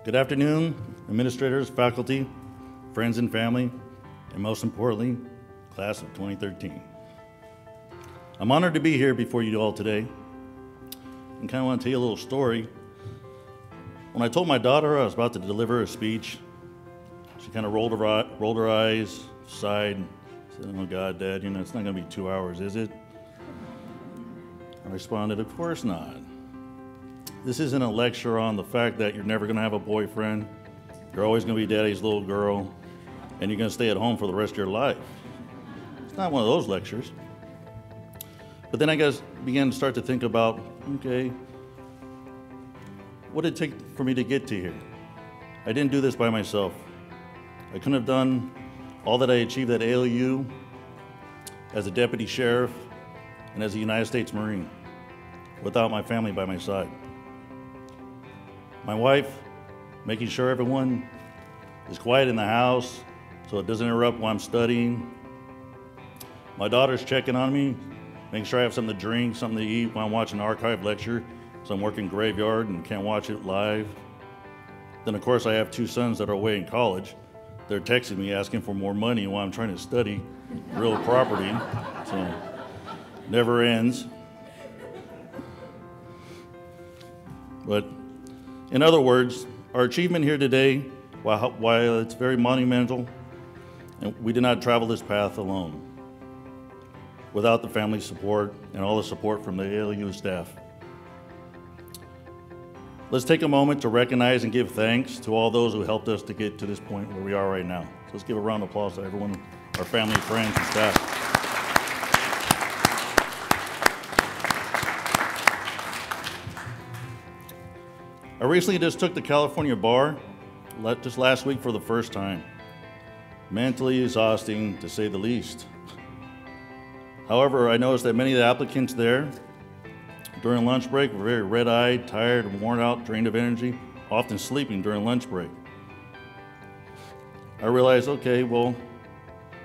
Good afternoon, administrators, faculty, friends and family, and most importantly, class of 2013. I'm honored to be here before you all today and kind of want to tell you a little story. When I told my daughter I was about to deliver a speech, she kind of rolled her eyes, sighed, said, "Oh God, Dad, you know, it's not going to be 2 hours, is it?" I responded, "Of course not. This isn't a lecture on the fact that you're never going to have a boyfriend, you're always going to be daddy's little girl, and you're going to stay at home for the rest of your life. It's not one of those lectures." But then I began to start to think about, okay, what did it take for me to get to here? I didn't do this by myself. I couldn't have done all that I achieved at ALU as a deputy sheriff and as a United States Marine without my family by my side. My wife, making sure everyone is quiet in the house so it doesn't interrupt while I'm studying. My daughter's checking on me, making sure I have something to drink, something to eat while I'm watching an archive lecture, so I'm working graveyard and can't watch it live. Then of course I have two sons that are away in college. They're texting me asking for more money while I'm trying to study real property, so never ends. But in other words, our achievement here today, while it's very monumental, and we did not travel this path alone, without the family support and all the support from the ALU staff. Let's take a moment to recognize and give thanks to all those who helped us to get to this point where we are right now. So let's give a round of applause to everyone, our family, friends, and staff. I recently just took the California bar, just last week for the first time. Mentally exhausting, to say the least. However, I noticed that many of the applicants there during lunch break were very red-eyed, tired, worn out, drained of energy, often sleeping during lunch break. I realized, okay, well,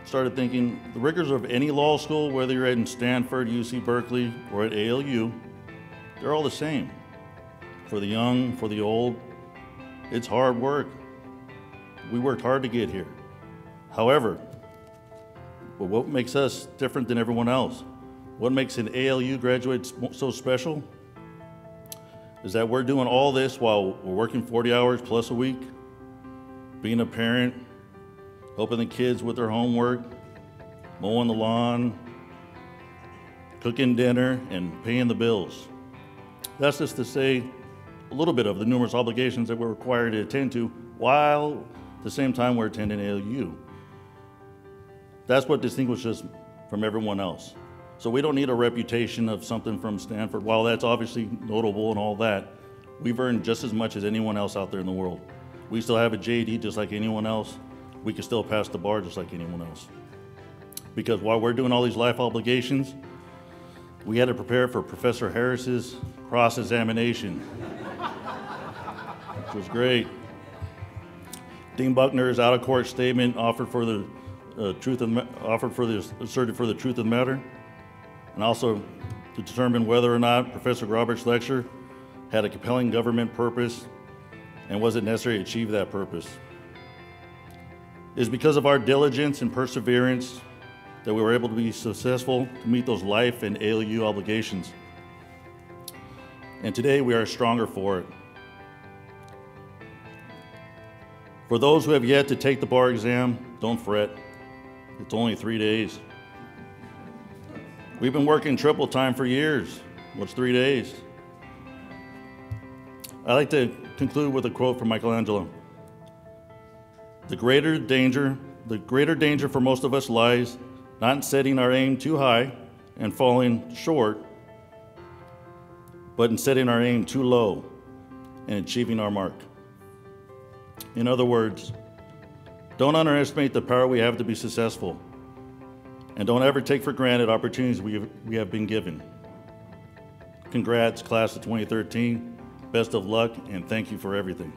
started thinking the rigors of any law school, whether you're in Stanford, UC Berkeley, or at ALU, they're all the same. For the young, for the old, it's hard work. We worked hard to get here. However, what makes us different than everyone else? What makes an ALU graduate so special is that we're doing all this while we're working 40 hours plus a week, being a parent, helping the kids with their homework, mowing the lawn, cooking dinner, and paying the bills. That's just to say a little bit of the numerous obligations that we're required to attend to while at the same time we're attending ALU. That's what distinguishes us from everyone else. So we don't need a reputation of something from Stanford. While that's obviously notable and all that, we've earned just as much as anyone else out there in the world. We still have a JD just like anyone else. We can still pass the bar just like anyone else. Because while we're doing all these life obligations, we had to prepare for Professor Harris's cross-examination, which was great. Dean Buckner's out-of-court statement asserted for the truth of the matter, and also to determine whether or not Professor Roberts' lecture had a compelling government purpose and was it necessary to achieve that purpose. It is because of our diligence and perseverance that we were able to be successful to meet those life and ALU obligations. And today we are stronger for it. For those who have yet to take the bar exam, don't fret. It's only 3 days. We've been working triple time for years. What's 3 days? I like to conclude with a quote from Michelangelo. The greater danger for most of us lies not in setting our aim too high and falling short, but in setting our aim too low and achieving our mark. In other words, don't underestimate the power we have to be successful, and don't ever take for granted opportunities we have been given. Congrats, class of 2013. Best of luck, and thank you for everything.